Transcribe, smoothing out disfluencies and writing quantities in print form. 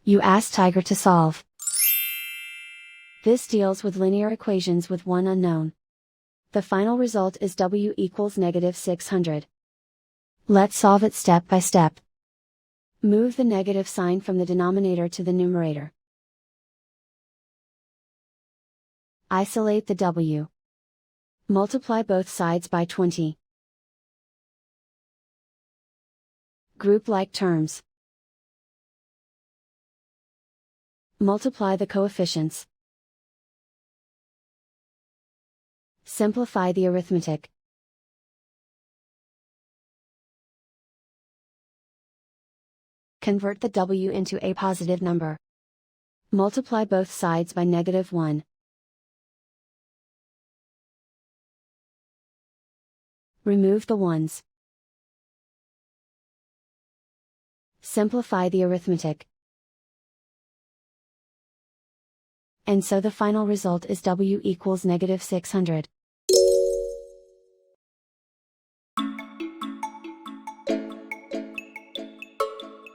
You ask Tiger to solve. This deals with linear equations with one unknown. The final result is W equals -600. Let's solve it step by step. Move the negative sign from the denominator to the numerator. Isolate the W. Multiply both sides by 20. Group like terms. Multiply the coefficients. Simplify the arithmetic. Convert the W into a positive number. Multiply both sides by -1. Remove the ones. Simplify the arithmetic. And so the final result is W equals -600.